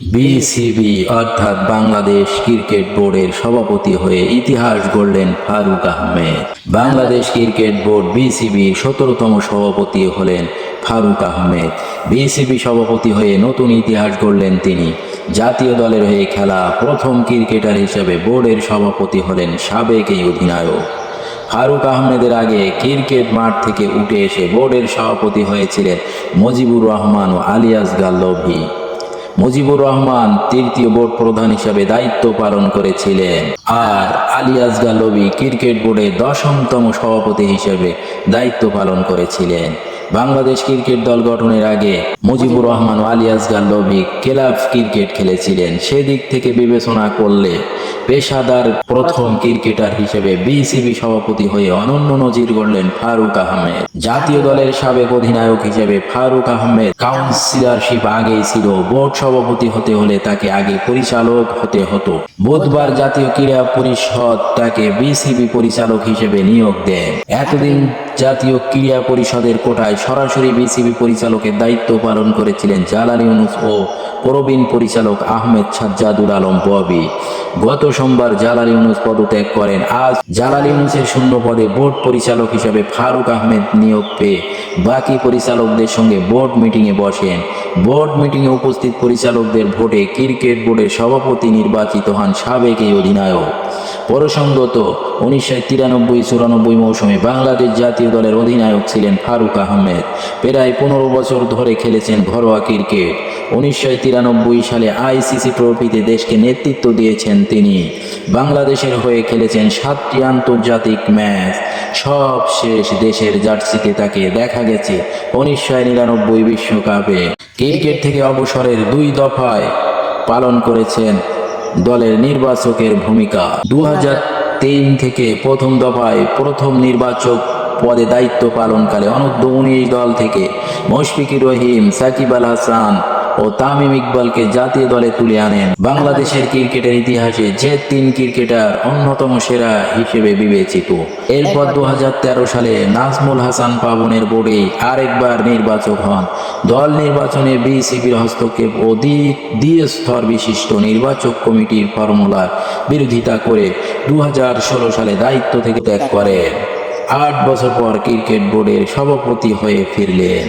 BCB অর্থাৎ Bangladesh cricket বোর্ডের সভাপতি হয়ে ইতিহাস গড়লেন ফারুক আহমেদ। বাংলাদেশ ক্রিকেট বোর্ড বিসিবির 17তম সভাপতি হলেন ফারুক আহমেদ। বিসিবি সভাপতি হয়ে নতুন ইতিহাস গড়লেন তিনি। জাতীয় দলের হয়ে খেলা প্রথম ক্রিকেটার হিসেবে বোর্ডের সভাপতি হলেন সাবেক এই অধিনায়ক। ফারুক আহমেদের আগে ক্রিকেট মাঠ থেকে উঠে এসে বোর্ডের সভাপতি হয়েছিলেন মুজিবুর রহমান ও আলিয়াস গাল্লভি। মুজিবুর রহমান তৃতীয় বোর্ড প্রধান হিসেবে দায়িত্ব পালন করেছিলেন, আর আলিয়াস গাল্লভি ক্রিকেট বোর্ডের 10তম সভাপতি হিসেবে দায়িত্ব পালন করেছিলেন। বাংলাদেশ ক্রিকেট দল গঠনের আগে মুজিবুর রহমান ও আলিয়াস গাল্লভি ক্লাব ক্রিকেট খেলেছিলেন। সেদিক থেকে বিবেচনা করলে পেশাদার প্রথম ক্রিকেটার হিসেবে বিসিবি সভাপতি হয়ে অনন্য নজির গড়লেন ফারুক আহমেদ। জাতীয় দলের সাবেক অধিনায়ক হিসেবে ফারুক আহমেদ কাউন্সিলরশিপ আগেই ছিল। বোর্ড সভাপতি হতে হলে তাকে আগে পরিচালক হতে হতো। বুধবার জাতীয় ক্রীড়া পরিষদ তাকে বিসিবি পরিচালক হিসেবে নিয়োগ দেয়। এতদিন জাতীয় ক্রীড়া পরিষদের কোটায় সরাসরি বিসিবি পরিচালকের দায়িত্ব পালন করেছিলেন জালাল ইউনুস ও প্রবীণ পরিচালক আহমেদ সাজ্জাদুল আলম ববি। গত সোমবার জালাল ইউনুস পদত্যাগ করেন। আজ জালাল ইউনুসের শূন্য পদে বোর্ড পরিচালক হিসেবে ফারুক আহমেদ নিয়োগ পেয়ে বাকি পরিচালকদের সঙ্গে বোর্ড মিটিংয়ে বসেন। বোর্ড মিটিংয়ে উপস্থিত পরিচালকদের ভোটে ক্রিকেট বোর্ডের সভাপতি নির্বাচিত হন সাবেক এই অধিনায়ক। প্রসঙ্গত 1993-94 মৌসুমে বাংলাদেশ জাতীয় দলের অধিনায়ক ছিলেন ফারুক আহমেদ। প্রায় 15 বছর ধরে খেলেছেন ঘরোয়া ক্রিকেট। 1993 সালে আইসিসি ট্রফিতে দেশকে নেতৃত্ব দিয়েছেন তিনি। বাংলাদেশের হয়ে খেলেছেন 7টি আন্তর্জাতিক ম্যাচ। সব শেষ দেশের জার্সিতে তাকে দেখা গেছে 1999 বিশ্বকাপে। ক্রিকেট থেকে অবসরের 2 দফায় পালন করেছেন দলের নির্বাচকের ভূমিকা। 2003 থেকে প্রথম দফায় প্রথম নির্বাচক পদে দায়িত্ব পালনকালে অনূর্ধ্ব-19 দল থেকে মুশফিকুর রহিম, সাকিব আল হাসান ও তামিম ইকবালকে জাতীয় দলে তুলে আনেন। বাংলাদেশের ক্রিকেটের ইতিহাসে যে 3 ক্রিকেটার অন্যতম সেরা হিসেবে বিবেচিত। এরপর 2013 সালে নাজমুল হাসান পাবনের বোর্ডে আরেকবার নির্বাচক হন। দল নির্বাচনে বিসিবির হস্তক্ষেপ ও দ্বিস্তর বিশিষ্ট নির্বাচক কমিটির ফর্মুলার বিরোধিতা করে 2016 সালে দায়িত্ব থেকে ত্যাগ করেন। 8 বছর পর ক্রিকেট বোর্ডের সভাপতি হয়ে ফিরলেন।